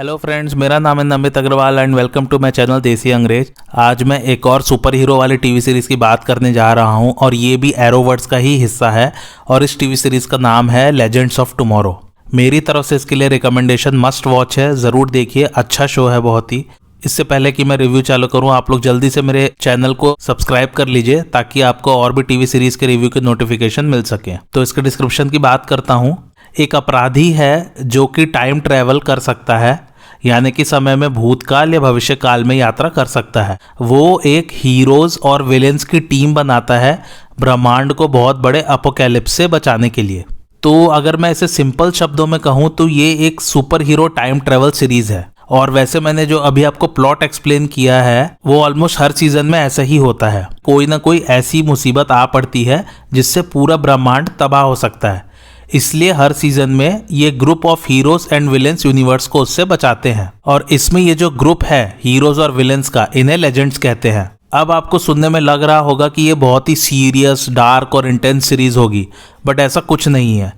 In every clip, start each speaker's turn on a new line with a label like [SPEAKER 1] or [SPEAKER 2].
[SPEAKER 1] Hello friends, मेरा नाम है Namit Agarwal and welcome to my channel Desi Angrez. आज मैं एक और सुपर हीरो वाली टीवी सीरीज़ की बात करने जा रहा हूं और ये भी एरोवर्ड्स का ही हिस्सा है और इस टीवी सीरीज़ का नाम है लेजेंड्स ऑफ टुमारो। मेरी तरफ से इसके लिए रिकमेंडेशन मस्ट वॉच है, ज़रूर देखिए, अच्छा शो है बहुत ही। इससे पहले कि मैं रिव्यू चालू करूं, आप लोग जल्दी से मेरे चैनल को सब्सक्राइब कर लीजिए ताकि आपको और भी टीवी सीरीज़ के रिव्यू के नोटिफिकेशन मिल सके। तो इसके डिस्क्रिप्शन की बात करता हूँ। एक अपराधी है जो कि टाइम ट्रैवल कर सकता है, यानी कि समय में भूतकाल या भविष्य काल में यात्रा कर सकता है। वो एक हीरोज और विलेंस की टीम बनाता है ब्रह्मांड को बहुत बड़े अपोकैलिप्स से बचाने के लिए। तो अगर मैं इसे सिंपल शब्दों में कहूँ तो ये एक super hero time travel series है। और वैसे मैंने जो अभी आपको प्लॉट एक्सप्लेन किया है वो ऑलमोस्ट हर सीजन में ऐसा ही होता है। कोई ना कोई ऐसी मुसीबत आ पड़ती है जिससे पूरा ब्रह्मांड तबाह हो सकता है, इसलिए हर सीजन में ये group of heroes and villains universe को उससे बचाते हैं। और इसमें ये जो ग्रुप है हीरोज और विलेंस का, इन्हें लेजेंड्स कहते हैं। अब आपको सुनने में लग रहा होगा कि ये बहुत ही सीरियस, डार्क और इंटेंस सीरीज होगी, बट ऐसा कुछ नहीं है।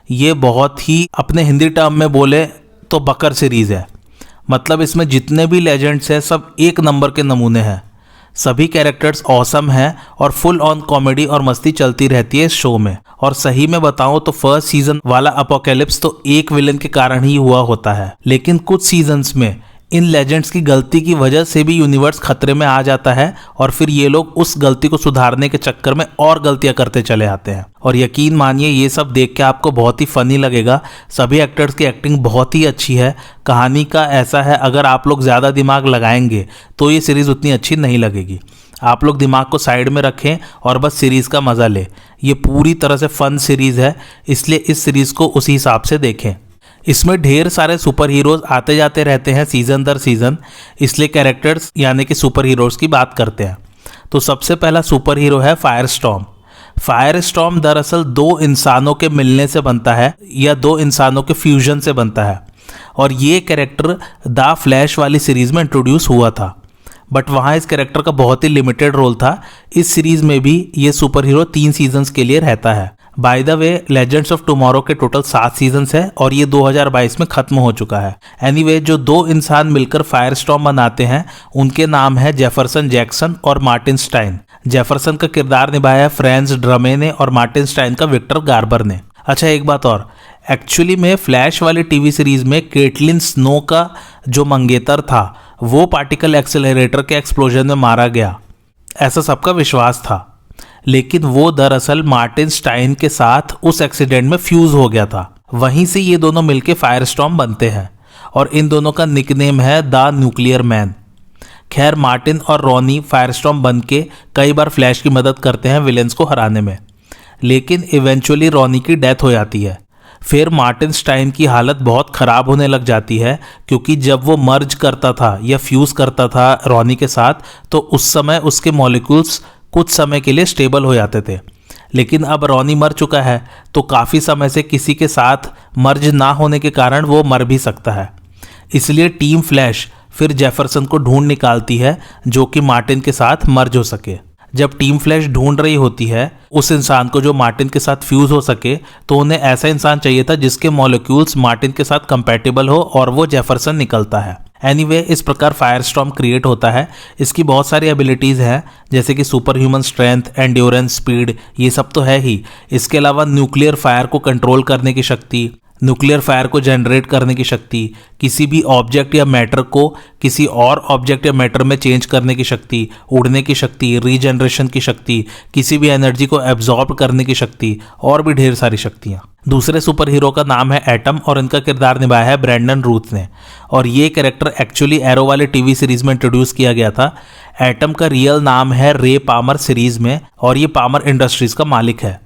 [SPEAKER 1] ये बहुत ही, अपने हिंदी टर्म में बोले तो बकर सीरीज है। मतलब इसमें जितने भी लेजेंड्स हैं सब एक नंबर के नमूने हैं। सभी कैरेक्टर्स ऑसम हैं और फुल ऑन कॉमेडी और मस्ती चलती रहती है इस शो में। और सही में बताऊं तो फर्स्ट सीजन वाला अपोकैलिप्स तो एक विलेन के कारण ही हुआ होता है, लेकिन कुछ सीजन्स में इन लेजेंड्स की गलती की वजह से भी यूनिवर्स खतरे में आ जाता है और फिर ये लोग उस गलती को सुधारने के चक्कर में और गलतियां करते चले आते हैं। और यकीन मानिए ये सब देख के आपको बहुत ही फनी लगेगा। सभी एक्टर्स की एक्टिंग बहुत ही अच्छी है। कहानी का ऐसा है, अगर आप लोग ज़्यादा दिमाग लगाएंगे तो ये सीरीज़ उतनी अच्छी नहीं लगेगी। आप लोग दिमाग को साइड में रखें और बस सीरीज़ का मज़ा लें। ये पूरी तरह से फन सीरीज़ है, इसलिए इस सीरीज़ को उसी हिसाब से देखें। इसमें ढेर सारे सुपर हीरोज आते जाते रहते हैं सीजन दर सीजन, इसलिए कैरेक्टर्स यानी कि सुपर हीरोज की बात करते हैं। तो सबसे पहला सुपर हीरो है फायरस्टॉर्म। फायरस्टॉर्म दरअसल दो इंसानों के मिलने से बनता है या दो इंसानों के फ्यूजन से बनता है। और ये कैरेक्टर द फ्लैश वाली सीरीज में इंट्रोड्यूस हुआ था, बट वहाँ इस कैरेक्टर का बहुत ही लिमिटेड रोल था। इस सीरीज में भी ये सुपर हीरो 3 सीजन्स के लिए रहता है। By the way, legends of tomorrow के टोटल 7 सीजन्स है और ये 2022 में खत्म हो चुका है। एनीवे, जो दो इंसान मिलकर फायरस्टॉर्म बनाते हैं उनके नाम है जेफरसन जैक्सन और मार्टिन स्टाइन। जेफरसन का किरदार निभाया है फ्रांज ड्रमे ने और मार्टिन स्टाइन का विक्टर गार्बर ने। अच्छा, एक बात और, एक्चुअली में फ्लैश वाली टीवी सीरीज में केटलिन स्नो का जो मंगेतर था वो पार्टिकल एक्सेलरेटर के एक्सप्लोजन में मारा गया, ऐसा सबका विश्वास था। लेकिन वो दरअसल मार्टिन स्टाइन के साथ उस एक्सीडेंट में फ्यूज हो गया था। वहीं से ये दोनों मिलके फायरस्टॉर्म बनते हैं और इन दोनों का निकनेम है द न्यूक्लियर मैन। खैर, मार्टिन और रॉनी फायरस्टॉर्म बन के कई बार फ्लैश की मदद करते हैं विलेंस को हराने में, लेकिन इवेंचुअली रॉनी की डेथ हो जाती है। फिर मार्टिन स्टाइन की हालत बहुत ख़राब होने लग जाती है, क्योंकि जब वो मर्ज करता था या फ्यूज़ करता था रॉनी के साथ तो उस समय उसके मॉलिक्यूल्स कुछ समय के लिए स्टेबल हो जाते थे। लेकिन अब रॉनी मर चुका है तो काफ़ी समय से किसी के साथ मर्ज ना होने के कारण वो मर भी सकता है। इसलिए टीम फ्लैश फिर जेफरसन को ढूंढ निकालती है जो कि मार्टिन के साथ मर्ज हो सके। जब टीम फ्लैश ढूंढ रही होती है उस इंसान को जो मार्टिन के साथ फ्यूज हो सके, तो उन्हें ऐसा इंसान चाहिए था जिसके मॉलिक्यूल्स मार्टिन के साथ कंपैटिबल हो, और वो जेफरसन निकलता है। एनीवे, इस प्रकार फायरस्टॉर्म क्रिएट होता है। इसकी बहुत सारी एबिलिटीज़ हैं, जैसे कि super human strength, endurance, speed, ये सब तो है ही। इसके अलावा न्यूक्लियर फायर को कंट्रोल करने की शक्ति, न्यूक्लियर फायर को जनरेट करने की शक्ति, किसी भी ऑब्जेक्ट या मैटर को किसी और ऑब्जेक्ट या मैटर में चेंज करने की शक्ति, उड़ने की शक्ति, रीजनरेशन की शक्ति, किसी भी एनर्जी को एब्जॉर्ब करने की शक्ति, और भी ढेर सारी शक्तियाँ। दूसरे सुपर हीरो का नाम है एटम और इनका किरदार निभाया है ब्रैंडन रूथ ने। और ये कैरेक्टर एक्चुअली एरो वाले टीवी सीरीज में इंट्रोड्यूस किया गया था। एटम का रियल नाम है रे पामर सीरीज में, और ये पामर इंडस्ट्रीज का मालिक है।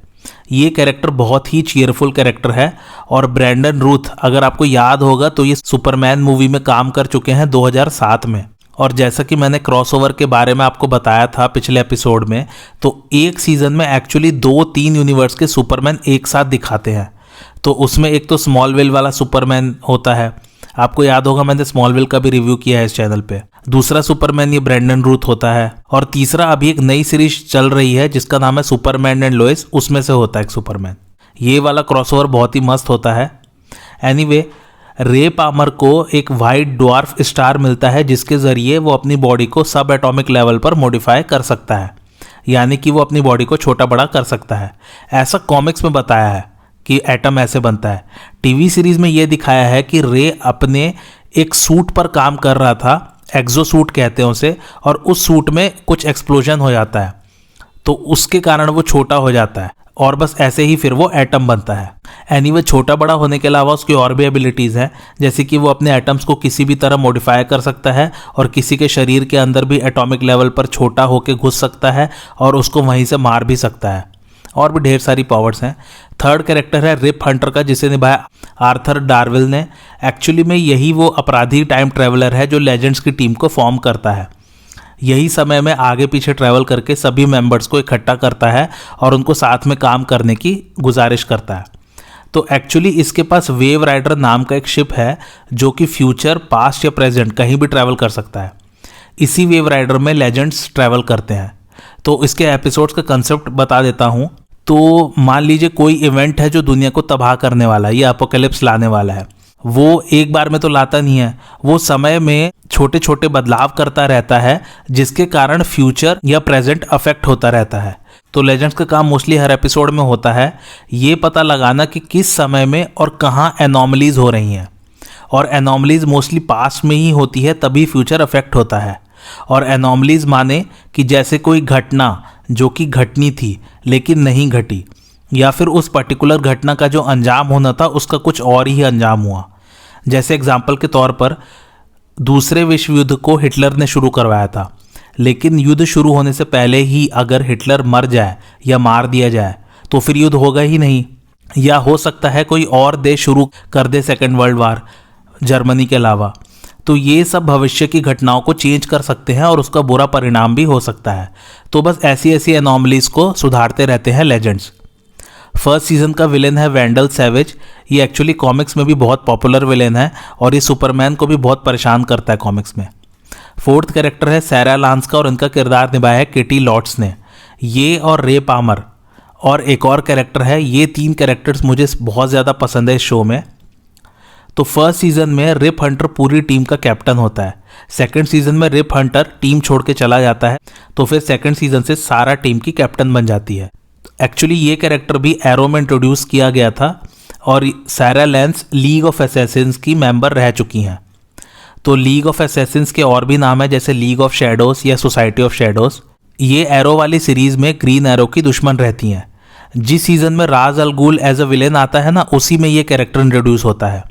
[SPEAKER 1] ये कैरेक्टर बहुत ही चीयरफुल कैरेक्टर है। और ब्रैंडन रूथ, अगर आपको याद होगा तो ये सुपरमैन मूवी में काम कर चुके हैं 2007 में। और जैसा कि मैंने क्रॉसओवर के बारे में आपको बताया था पिछले एपिसोड में, तो एक सीजन में एक्चुअली 2-3 यूनिवर्स के सुपरमैन एक साथ दिखाते हैं। तो उसमें एक तो स्मॉलविल वाला सुपरमैन होता है, आपको याद होगा मैंने स्मॉलविल का भी रिव्यू किया है इस चैनल पे। दूसरा सुपरमैन ये ब्रैंडन रूथ होता है, और तीसरा अभी एक नई सीरीज चल रही है जिसका नाम है सुपरमैन एंड लोइस, उसमें से होता है एक सुपरमैन। ये वाला क्रॉसओवर बहुत ही मस्त होता है। एनीवे, रे पामर को एक वाइट ड्वार्फ स्टार मिलता है जिसके ज़रिए वो अपनी बॉडी को सब एटॉमिक लेवल पर मॉडिफाई कर सकता है, यानी कि वो अपनी बॉडी को छोटा बड़ा कर सकता है। ऐसा कॉमिक्स में बताया है कि एटम ऐसे बनता है। टीवी सीरीज़ में ये दिखाया है कि रे अपने एक सूट पर काम कर रहा था, एक्सो सूट कहते हैं उसे, और उस सूट में कुछ एक्सप्लोजन हो जाता है तो उसके कारण वो छोटा हो जाता है और बस ऐसे ही फिर वो एटम बनता है। एनीवे छोटा बड़ा होने के अलावा उसकी और भी एबिलिटीज़ हैं, जैसे कि वो अपने एटम्स को किसी भी तरह मॉडिफाई कर सकता है और किसी के शरीर के अंदर भी एटॉमिक लेवल पर छोटा होकर घुस सकता है और उसको वहीं से मार भी सकता है। और भी ढेर सारी पावर्स हैं। थर्ड कैरेक्टर है रिप हंटर का, जिसे निभाया आर्थर डार्विल ने। एक्चुअली में यही वो अपराधी टाइम ट्रैवलर है जो लेजेंड्स की टीम को फॉर्म करता है। यही समय में आगे पीछे ट्रैवल करके सभी मेंबर्स को इकट्ठा करता है और उनको साथ में काम करने की गुजारिश करता है। तो एक्चुअली इसके पास वेव राइडर नाम का एक शिप है जो कि फ्यूचर, पास्ट या प्रेजेंट कहीं भी ट्रैवल कर सकता है। इसी वेव राइडर में लेजेंड्स ट्रैवल करते हैं। तो इसके एपिसोड्स का कंसेप्ट बता देता हूँ। तो मान लीजिए कोई इवेंट है जो दुनिया को तबाह करने वाला है, या अपोकैलिप्स लाने वाला है। वो एक बार में तो लाता नहीं है, वो समय में छोटे छोटे बदलाव करता रहता है जिसके कारण फ्यूचर या प्रेजेंट अफेक्ट होता रहता है। तो लेजेंड्स का काम मोस्टली हर एपिसोड में होता है ये पता लगाना कि किस समय में और कहाँ एनॉमलीज हो रही हैं, और एनॉमलीज मोस्टली पास्ट में ही होती है, तभी फ्यूचर अफेक्ट होता है। और एनॉमलीज माने कि जैसे कोई घटना जो कि घटनी थी लेकिन नहीं घटी, या फिर उस पर्टिकुलर घटना का जो अंजाम होना था उसका कुछ और ही अंजाम हुआ। जैसे एग्जाम्पल के तौर पर दूसरे विश्व युद्ध को हिटलर ने शुरू करवाया था, लेकिन युद्ध शुरू होने से पहले ही अगर हिटलर मर जाए या मार दिया जाए तो फिर युद्ध होगा ही नहीं। या हो सकता है कोई और देश शुरू कर दे सेकेंड वर्ल्ड वार जर्मनी के अलावा। तो ये सब भविष्य की घटनाओं को चेंज कर सकते हैं और उसका बुरा परिणाम भी हो सकता है। तो बस ऐसी ऐसी एनॉमलीज को सुधारते रहते हैं लेजेंड्स। फर्स्ट सीजन का विलेन है वेंडल सैवेज। ये एक्चुअली कॉमिक्स में भी बहुत पॉपुलर विलेन है और ये सुपरमैन को भी बहुत परेशान करता है कॉमिक्स में। फोर्थ कैरेक्टर है सैरा लांस का और इनका किरदार निभाया है केटी लॉट्स ने। ये और रे पामर और एक और कैरेक्टर है, ये तीन कैरेक्टर्स मुझे बहुत ज़्यादा पसंद है इस शो में। तो फर्स्ट सीजन में रिप हंटर पूरी टीम का कैप्टन होता है। सेकंड सीजन में रिप हंटर टीम छोड़ के चला जाता है, तो फिर सेकंड सीजन से सारा टीम की कैप्टन बन जाती है। एक्चुअली ये कैरेक्टर भी एरो में इंट्रोड्यूस किया गया था और सैरा लैंस लीग ऑफ असैसिन्स की मेंबर रह चुकी हैं। तो लीग ऑफ असैसिन्स के और भी नाम है, जैसे लीग ऑफ शैडोज या सोसाइटी ऑफ शैडोज। ये एरो वाली सीरीज में ग्रीन एरो की दुश्मन रहती हैं। जिस सीजन में राज अल गुल एज अ विलेन आता है ना, उसी में ये कैरेक्टर इंट्रोड्यूस होता है।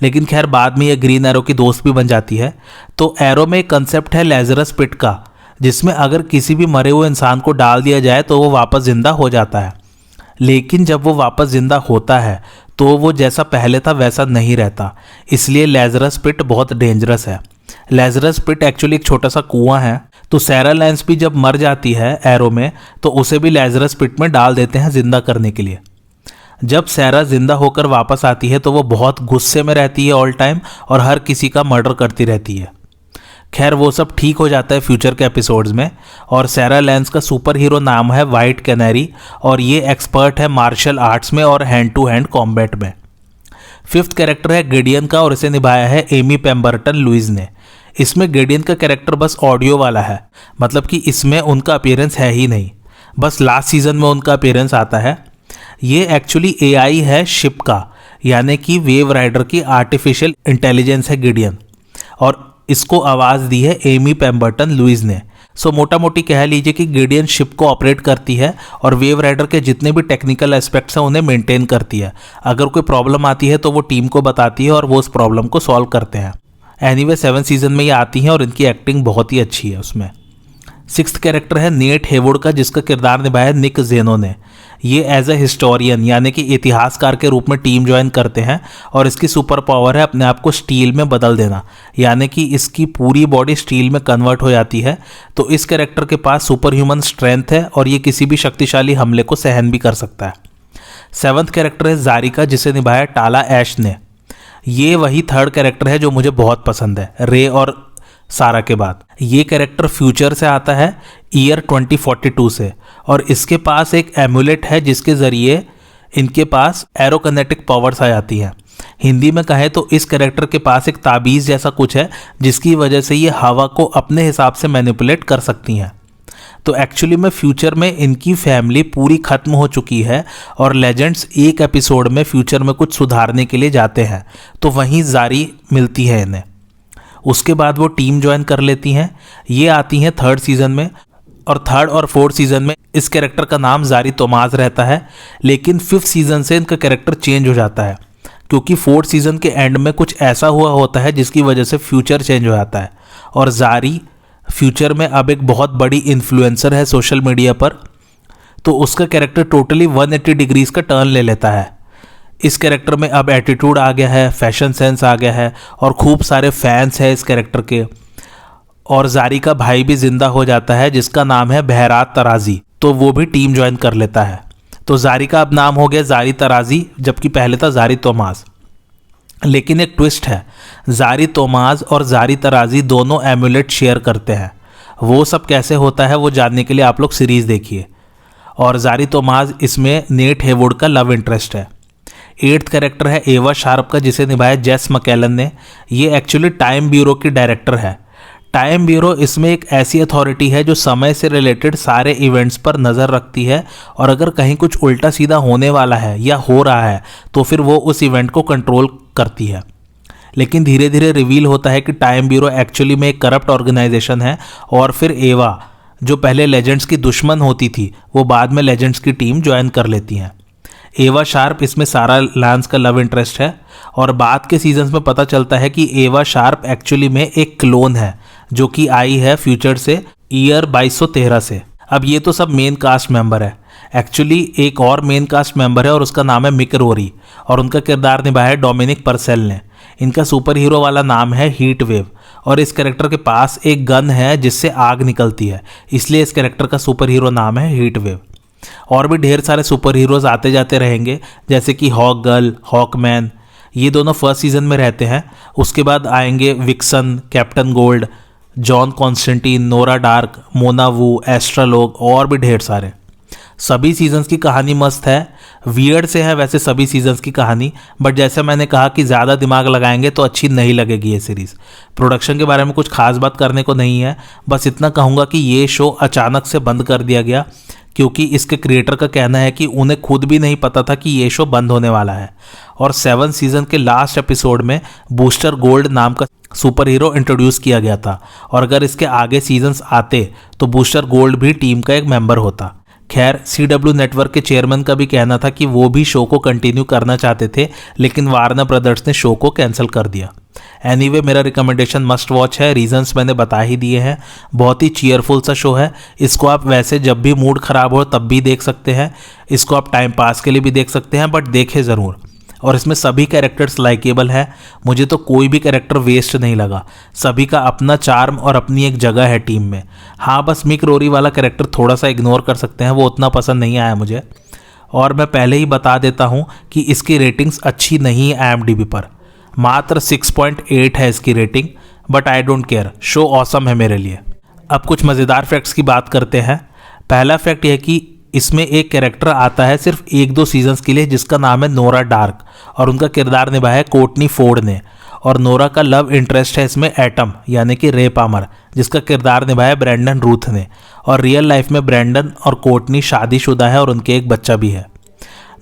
[SPEAKER 1] लेकिन खैर बाद में ये ग्रीन एरो की दोस्त भी बन जाती है। तो एरो में एक कंसेप्ट है लेजरस पिट का, जिसमें अगर किसी भी मरे हुए इंसान को डाल दिया जाए तो वो वापस ज़िंदा हो जाता है। लेकिन जब वो वापस ज़िंदा होता है तो वो जैसा पहले था वैसा नहीं रहता, इसलिए लेजरस पिट बहुत डेंजरस है। लेजरस पिट एक्चुअली एक छोटा सा कुआं है। तो सैरा लैंस भी जब मर जाती है एरो में तो उसे भी लेजरस पिट में डाल देते हैं ज़िंदा करने के लिए। जब सैरा जिंदा होकर वापस आती है तो वो बहुत गुस्से में रहती है ऑल टाइम और हर किसी का मर्डर करती रहती है। खैर वो सब ठीक हो जाता है फ्यूचर के एपिसोड्स में। और सैरा लैंस का सुपर हीरो नाम है वाइट कैनरी और ये एक्सपर्ट है मार्शल आर्ट्स में और हैंड टू हैंड कॉम्बैट में। फिफ्थ कैरेक्टर है गिडियन का और इसे निभाया है एमी पेम्बरटन लुइस ने। इसमें गिडियन का कैरेक्टर बस ऑडियो वाला है, मतलब कि इसमें उनका अपीयरेंस है ही नहीं, बस लास्ट सीजन में उनका अपीयरेंस आता है। ये एक्चुअली एआई है शिप का, यानी कि वेव राइडर की आर्टिफिशियल इंटेलिजेंस है गिडियन, और इसको आवाज़ दी है एमी पेम्बरटन लुइस ने। सो मोटा मोटी कह लीजिए कि गिडियन शिप को ऑपरेट करती है और वेव राइडर के जितने भी टेक्निकल एस्पेक्ट्स हैं उन्हें मेंटेन करती है। अगर कोई प्रॉब्लम आती है तो वो टीम को बताती है और वो उस प्रॉब्लम को सॉल्व करते हैं। एनीवे 7 सीजन में ये आती हैं और इनकी एक्टिंग बहुत ही अच्छी है उसमें। सिक्स्थ कैरेक्टर है नेट हेवुड का, जिसका किरदार निभाया निक जेनो ने। ये एज ए हिस्टोरियन यानी कि इतिहासकार के रूप में टीम ज्वाइन करते हैं और इसकी सुपर पावर है अपने आप को स्टील में बदल देना, यानी कि इसकी पूरी बॉडी स्टील में कन्वर्ट हो जाती है। तो इस कैरेक्टर के पास सुपर ह्यूमन स्ट्रेंथ है और ये किसी भी शक्तिशाली हमले को सहन भी कर सकता है। सेवंथ कैरेक्टर है जारी का, जिसे निभाया टाला ऐश ने। ये वही थर्ड कैरेक्टर है जो मुझे बहुत पसंद है रे और सारा के बाद। ये कैरेक्टर फ्यूचर से आता है ईयर 2042 से, और इसके पास एक एमुलेट है जिसके ज़रिए इनके पास एरोकिनेटिक पावर्स आ जाती हैं। हिंदी में कहें तो इस कैरेक्टर के पास एक ताबीज़ जैसा कुछ है जिसकी वजह से ये हवा को अपने हिसाब से मैनिपुलेट कर सकती हैं। तो एक्चुअली में फ्यूचर में इनकी फैमिली पूरी ख़त्म हो चुकी है और लेजेंड्स एक एपिसोड में फ्यूचर में कुछ सुधारने के लिए जाते हैं, तो वहीं जारी मिलती है इन्हें। उसके बाद वो टीम ज्वाइन कर लेती हैं। ये आती हैं 3rd सीज़न में, और 3rd और 4th सीज़न में इस कैरेक्टर का नाम जारी तोमाज रहता है। लेकिन 5th सीज़न से इनका कैरेक्टर चेंज हो जाता है, क्योंकि 4th सीज़न के एंड में कुछ ऐसा हुआ होता है जिसकी वजह से फ्यूचर चेंज हो जाता है, और जारी फ्यूचर में अब एक बहुत बड़ी इन्फ्लुएंसर है सोशल मीडिया पर। तो उसका कैरेक्टर टोटली 180 डिग्रीज का टर्न ले लेता है। इस कैरेक्टर में अब एटीट्यूड आ गया है, फैशन सेंस आ गया है, और खूब सारे फैंस हैं इस कैरेक्टर के। और जारी का भाई भी जिंदा हो जाता है जिसका नाम है बहरात तराजी, तो वो भी टीम ज्वाइन कर लेता है। तो जारी का अब नाम हो गया जारी तराजी, जबकि पहले था जारी तोमाज। लेकिन एक ट्विस्ट है, जारी तोमाज और जारी तराजी दोनों एम्यूलेट शेयर करते हैं। वो सब कैसे होता है वो जानने के लिए आप लोग सीरीज़ देखिए। और जारी तोमाज इसमें नेट हेवुड का लव इंटरेस्ट है। 8th कैरेक्टर है एवा शार्प का, जिसे निभाया जेस मकैलन ने। ये एक्चुअली टाइम ब्यूरो की डायरेक्टर है। टाइम ब्यूरो इसमें एक ऐसी अथॉरिटी है जो समय से रिलेटेड सारे इवेंट्स पर नज़र रखती है, और अगर कहीं कुछ उल्टा सीधा होने वाला है या हो रहा है तो फिर वो उस इवेंट को कंट्रोल करती है। लेकिन धीरे धीरे रिवील होता है कि टाइम ब्यूरो एक्चुअली में एक करप्ट ऑर्गेनाइजेशन है, और फिर एवा जो पहले लेजेंड्स की दुश्मन होती थी वो बाद में लेजेंड्स की टीम ज्वाइन कर लेती हैं। एवा शार्प इसमें सारा लांस का लव इंटरेस्ट है, और बाद के सीजन्स में पता चलता है कि एवा शार्प एक्चुअली में एक क्लोन है जो कि आई है फ्यूचर से ईयर 2213 से। अब ये तो सब मेन कास्ट मेंबर है। एक्चुअली एक और मेन कास्ट मेंबर है और उसका नाम है मिक रोरी, और उनका किरदार निभाया है डोमिनिक परसेल ने। इनका सुपर हीरो वाला नाम है हीट वेव, और इस कैरेक्टर के पास एक गन है जिससे आग निकलती है, इसलिए इस कैरेक्टर का सुपर हीरो नाम है हीट वेव। और भी ढेर सारे सुपर हीरोज आते जाते रहेंगे, जैसे कि हॉक गर्ल, हॉकमैन, ये दोनों 1st सीजन में रहते हैं। उसके बाद आएंगे Vixen, Captain Cold, John Constantine, Nora Darhk, Mona Wu, Astra Logue, और भी ढेर सारे। सभी सीजन्स की कहानी मस्त है। वियर्ड से है वैसे सभी सीजन्स की कहानी, बट जैसे मैंने कहा कि ज़्यादा दिमाग लगाएंगे तो अच्छी नहीं लगेगी ये सीरीज़। प्रोडक्शन के बारे में कुछ खास बात करने को नहीं है, बस इतना कहूँगा कि ये शो अचानक से बंद कर दिया गया, क्योंकि इसके क्रिएटर का कहना है कि उन्हें खुद भी नहीं पता था कि ये शो बंद होने वाला है। और 7th सीजन के लास्ट एपिसोड में बूस्टर गोल्ड नाम का सुपर हीरो इंट्रोड्यूस किया गया था, और अगर इसके आगे सीजन्स आते तो बूस्टर गोल्ड भी टीम का एक मेंबर होता। खैर, CW नेटवर्क के चेयरमैन का भी कहना था कि वो भी शो को कंटिन्यू करना चाहते थे, लेकिन वार्नर ब्रदर्स ने शो को कैंसिल कर दिया। एनीवे, मेरा रिकमेंडेशन मस्ट वॉच है। रीजंस मैंने बता ही दिए हैं। बहुत ही चीयरफुल सा शो है। इसको आप वैसे जब भी मूड ख़राब हो तब भी देख सकते हैं। इसको आप टाइम पास के लिए भी देख सकते हैं, बट देखें ज़रूर। और इसमें सभी कैरेक्टर्स लाइकेबल है। मुझे तो कोई भी कैरेक्टर वेस्ट नहीं लगा। सभी का अपना चार्म और अपनी एक जगह है टीम में। हाँ, बस मिक रोरी वाला कैरेक्टर थोड़ा सा इग्नोर कर सकते हैं, वो उतना पसंद नहीं आया मुझे। और मैं पहले ही बता देता हूँ कि इसकी रेटिंग्स अच्छी नहीं है IMDb पर। मात्र 6.8 है इसकी rating, but I don't care. Show awesome है मेरे लिए। अब कुछ मज़ेदार फैक्ट्स की बात करते हैं। पहला फैक्ट यह कि इसमें एक कैरेक्टर आता है सिर्फ 1-2 सीजन्स के लिए, जिसका नाम है नोरा डार्क, और उनका किरदार निभाया है कोर्टनी फोर्ड ने। और नोरा का लव इंटरेस्ट है इसमें एटम, यानी कि रे पामर, जिसका किरदार निभाया ब्रैंडन रूथ ने। और रियल लाइफ में ब्रैंडन और कोर्टनी शादीशुदा है और उनके एक बच्चा भी है।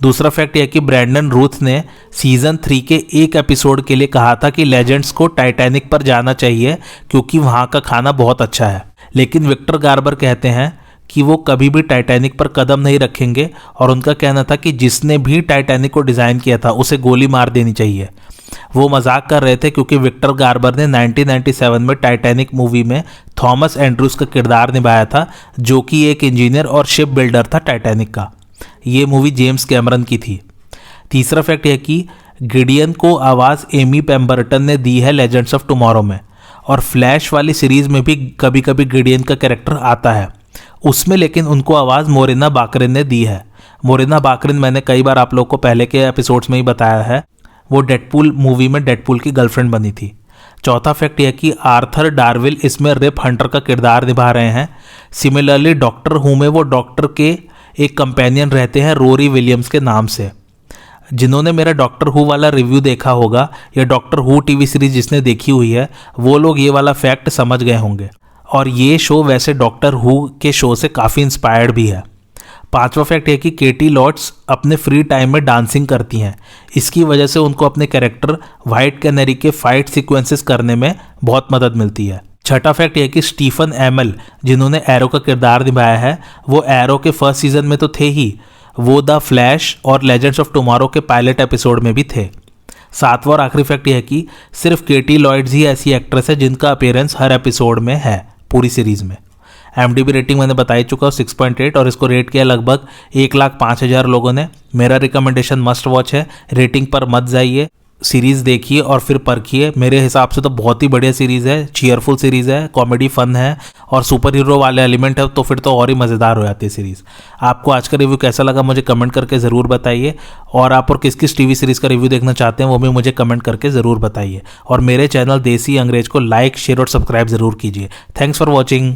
[SPEAKER 1] दूसरा फैक्ट यह कि ब्रैंडन रूथ ने सीजन 3 के एक एपिसोड के लिए कहा था कि लेजेंड्स को टाइटैनिक पर जाना चाहिए क्योंकि वहाँ का खाना बहुत अच्छा है। लेकिन विक्टर गार्बर कहते हैं कि वो कभी भी टाइटैनिक पर कदम नहीं रखेंगे, और उनका कहना था कि जिसने भी टाइटैनिक को डिज़ाइन किया था उसे गोली मार देनी चाहिए। वो मजाक कर रहे थे क्योंकि विक्टर गार्बर ने 1997 में टाइटैनिक मूवी में थॉमस एंड्रूज का किरदार निभाया था, जो कि एक इंजीनियर और शिप बिल्डर था टाइटैनिक का। ये मूवी जेम्स कैमरन की थी। तीसरा फैक्ट यह कि गिडियन को आवाज़ एमी पेम्बरटन ने दी है लेजेंड्स ऑफ टुमारो में, और फ्लैश वाली सीरीज़ में भी कभी कभी गिडियन का कैरेक्टर आता है उसमें, लेकिन उनको आवाज़ मोरिना बाकरिन ने दी है। मोरिना बाकरिन मैंने कई बार आप लोग को पहले के एपिसोड्स में ही बताया है, वो डेडपूल मूवी में डेडपूल की गर्लफ्रेंड बनी थी। चौथा फैक्ट यह कि आर्थर डार्विल इसमें रिप हंटर का किरदार निभा रहे हैं। सिमिलरली डॉक्टर हू में वो डॉक्टर के एक कंपेनियन रहते हैं रोरी विलियम्स के नाम से। जिन्होंने मेरा डॉक्टर हु वाला रिव्यू देखा होगा या डॉक्टर हु टीवी सीरीज जिसने देखी हुई है वो लोग ये वाला फैक्ट समझ गए होंगे। और ये शो वैसे डॉक्टर हु के शो से काफ़ी इंस्पायर्ड भी है। पांचवा फैक्ट है कि केटी लॉट्स अपने फ्री टाइम में डांसिंग करती हैं। इसकी वजह से उनको अपने कैरेक्टर वाइट कैनरी के फाइट सीक्वेंसेस करने में बहुत मदद मिलती है। छठा फैक्ट यह कि स्टीफन एमएल जिन्होंने एरो का किरदार निभाया है वो एरो के फर्स्ट सीजन में तो थे ही, वो द फ्लैश और लेजेंड्स ऑफ टुमारो के पायलट एपिसोड में भी थे। सातवां और आखिरी फैक्ट यह है कि सिर्फ केटी लॉयड्स ही ऐसी एक्ट्रेस है जिनका अपीयरेंस हर एपिसोड में है पूरी सीरीज में। IMDb रेटिंग मैंने बता ही चुका हूँ 6.8 और इसको रेट किया लगभग 1,05,000 लोगों ने। मेरा रिकमेंडेशन मस्ट वॉच है, रेटिंग पर मत जाइए, सीरीज़ देखिए और फिर परखिए। मेरे हिसाब से तो बहुत ही बढ़िया सीरीज़ है, चीयरफुल सीरीज़ है, कॉमेडी फन है और सुपर हीरो वाले एलिमेंट है तो फिर तो और ही मज़ेदार हो जाती है सीरीज़। आपको आज का रिव्यू कैसा लगा मुझे कमेंट करके ज़रूर बताइए, और आप और किस किस टीवी सीरीज़ का रिव्यू देखना चाहते हैं वो भी मुझे कमेंट करके ज़रूर बताइए। और मेरे चैनल देसी अंग्रेज को लाइक शेयर और सब्सक्राइब ज़रूर कीजिए। Thanks for watching.